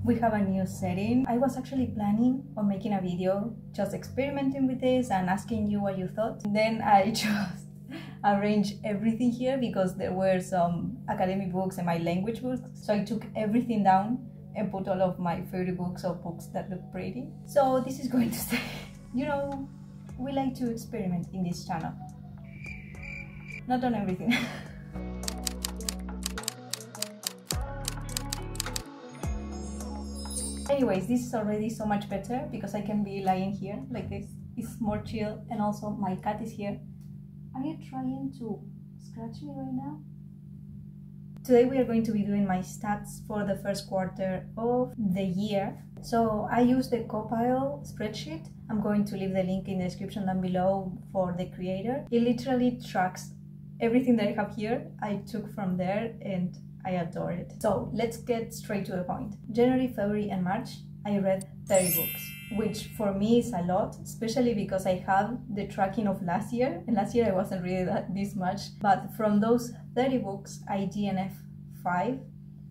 We have a new setting. I was actually planning on making a video just experimenting with this and asking you what you thought. Then I just arranged everything here because there were some academic books and my language books. So I took everything down and put all of my favorite books or books that look pretty. So this is going to stay. You know, we like to experiment in this channel. Not on everything. Anyways, this is already so much better because I can be lying here like this. It's more chill, and also my cat is here. Are you trying to scratch me right now? Today we are going to be doing my stats for the first quarter of the year. So I use the Copile spreadsheet. I'm going to leave the link in the description down below for the creator. It literally tracks everything that I have here. I took from there and I adore it. So let's get straight to the point. January, February and March, I read 30 books, which for me is a lot, especially because I have the tracking of last year, and last year I wasn't reading this much. But from those 30 books, I DNF 5.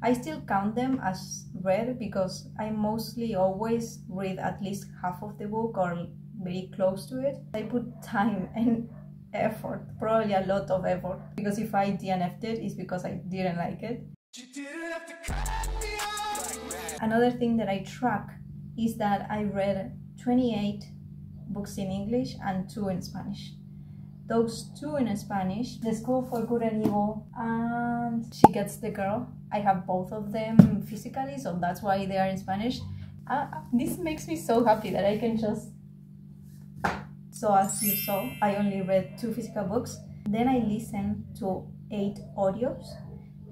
I still count them as read because I mostly always read at least half of the book or very close to it. I put time and effort, probably a lot of effort, because if I DNF'd it, it's because I didn't like it. Another thing that I track is that I read 28 books in English and 2 in Spanish. Those 2 in Spanish, The School for Good and Evil and She Gets the Girl, I have both of them physically, so that's why they are in Spanish. This makes me so happy that I can just... So as you saw, I only read 2 physical books. Then I listened to 8 audios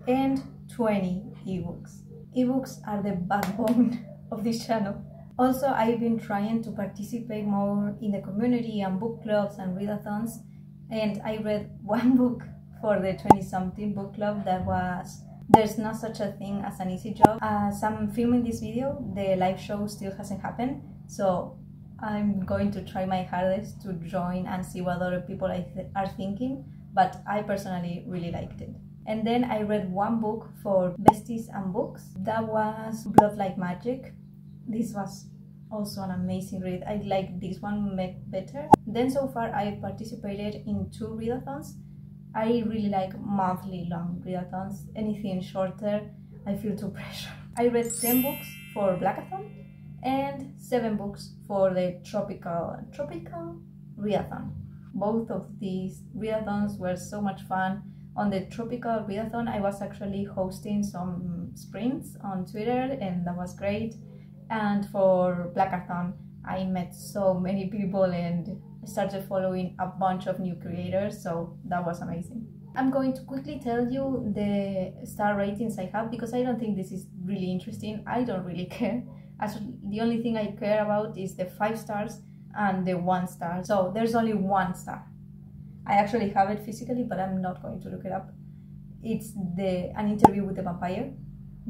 and 20 ebooks. Ebooks are the backbone of this channel. Also, I've been trying to participate more in the community and book clubs and readathons, and I read 1 book for the 20-something book club that was There's Not Such a Thing as an Easy Job. As I'm filming this video, the live show still hasn't happened, so I'm going to try my hardest to join and see what other people are thinking, but I personally really liked it. And then I read 1 book for Besties and Books. That was Blood Like Magic. This was also an amazing read. I like this one better. Then so far I participated in 2 readathons. I really like monthly long readathons. Anything shorter, I feel too pressure. I read 10 books for Blackathon and 7 books for the tropical readathon. Both of these readathons were so much fun. On the tropical readathon, I was actually hosting some sprints on Twitter, and that was great. And for Blackathon, I met so many people and started following a bunch of new creators, so that was amazing. I'm going to quickly tell you the star ratings I have because I don't think this is really interesting. I don't really care. The only thing I care about is the 5 stars and the 1 star. So there's only 1 star. I actually have it physically, but I'm not going to look it up. It's An Interview with the Vampire.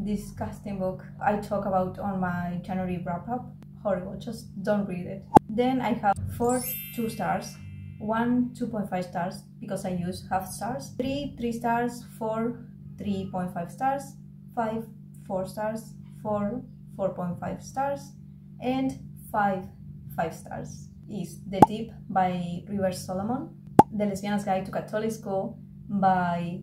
Disgusting book I talk about on my January wrap-up. Horrible, just don't read it. Then I have 4 2 stars, 1 2.5 stars because I use half stars, 3 3 stars, 4 3.5 stars, 5 4 stars, 4 4.5 stars, and 5 5 stars. Is The Deep by River Solomon, The Lesbian's Guide to Catholic School by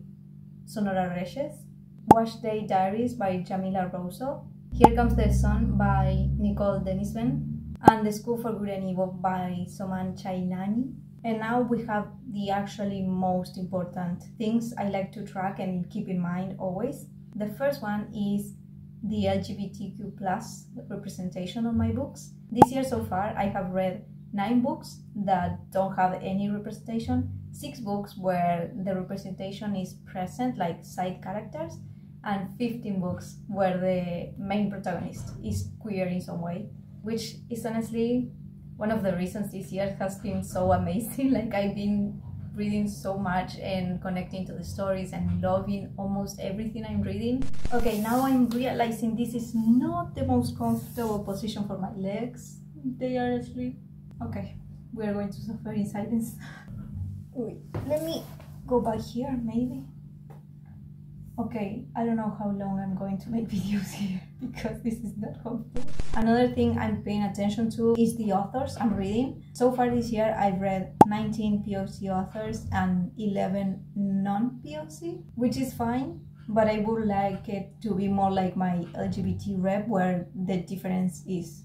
Sonora Reyes, Wash Day Diaries by Jamila Rosso, Here Comes the Sun by Nicole Denisven, and The School for Good and Evil by Soman Chainani. And now we have the actually most important things I like to track and keep in mind always. The first one is the LGBTQ plus representation on my books. This year so far I have read 9 books that don't have any representation, 6 books where the representation is present like side characters, and 15 books where the main protagonist is queer in some way, which is honestly one of the reasons this year has been so amazing. Like, I've been reading so much and connecting to the stories and loving almost everything I'm reading. Okay, now I'm realizing this is not the most comfortable position for my legs. They are asleep. Okay, we are going to suffer in silence. Wait, let me go back here maybe. Okay, I don't know how long I'm going to make videos here because this is not helpful. Another thing I'm paying attention to is the authors I'm reading. So far this year I've read 19 POC authors and 11 non-POC, which is fine, but I would like it to be more like my LGBT rep where the difference is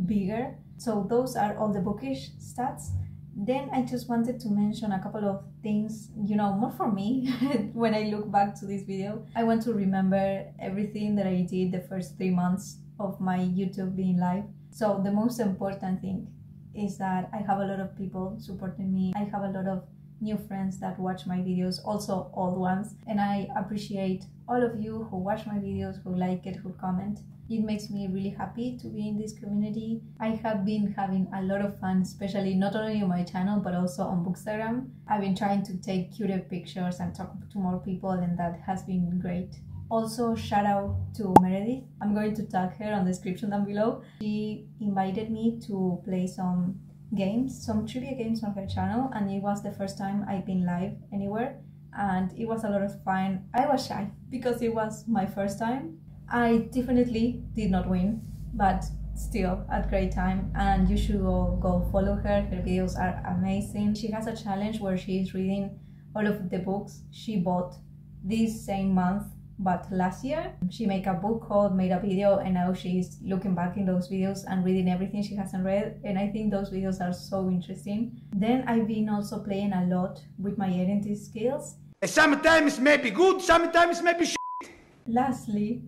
bigger. So those are all the bookish stats. Then I just wanted to mention a couple of things, you know, more for me. When I look back to this video, I want to remember everything that I did the first 3 months of my YouTube being live. So the most important thing is that I have a lot of people supporting me. I have a lot of new friends that watch my videos, also old ones, and I appreciate all of you who watch my videos, who like it, who comment. It makes me really happy to be in this community. I have been having a lot of fun, especially not only on my channel but also on Bookstagram. I've been trying to take cuter pictures and talk to more people, and that has been great. Also, shout out to Meredith. I'm going to tag her on the description down below. She invited me to play some games, some trivia games on her channel, and it was the first time I've been live anywhere, and it was a lot of fun. I was shy because it was my first time. I definitely did not win, but still a great time, and you should all go follow her. Her videos are amazing. She has a challenge where she is reading all of the books she bought this same month but last year. She made a book haul, made a video, and now she's looking back in those videos and reading everything she hasn't read, and I think those videos are so interesting. Then I've been also playing a lot with my editing skills. Sometimes may be good, sometimes may be shit. Lastly,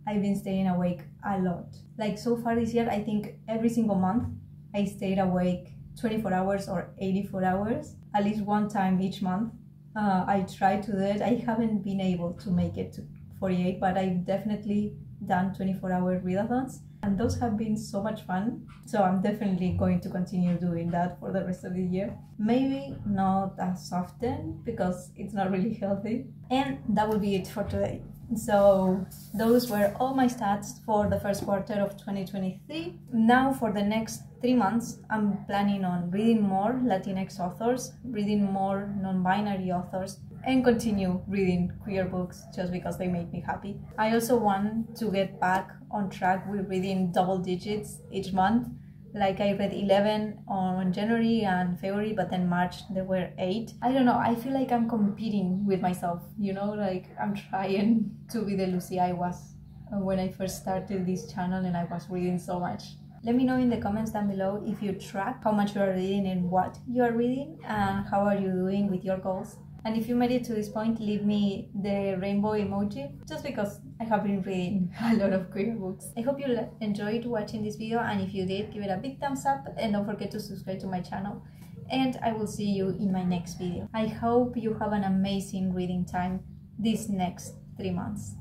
I've been staying awake a lot. Like so far this year, I think every single month I stayed awake 24 hours or 84 hours, at least one time each month. I tried to do it. I haven't been able to make it to 48, but I've definitely done 24-hour readathons, and those have been so much fun. So I'm definitely going to continue doing that for the rest of the year. Maybe not as often because it's not really healthy. And that will be it for today. So those were all my stats for the first quarter of 2023. Now for the next 3 months, I'm planning on reading more Latinx authors, reading more non-binary authors, and continue reading queer books just because they make me happy. I also want to get back on track with reading double digits each month. Like I read 11 on January and February, but then March there were 8. I don't know, I feel like I'm competing with myself, you know, like I'm trying to be the Lucy I was when I first started this channel and I was reading so much. Let me know in the comments down below if you track how much you are reading and what you are reading, and how are you doing with your goals. And if you made it to this point, leave me the rainbow emoji, just because I have been reading a lot of queer books. I hope you enjoyed watching this video, and if you did, give it a big thumbs up and don't forget to subscribe to my channel. And I will see you in my next video. I hope you have an amazing reading time these next 3 months.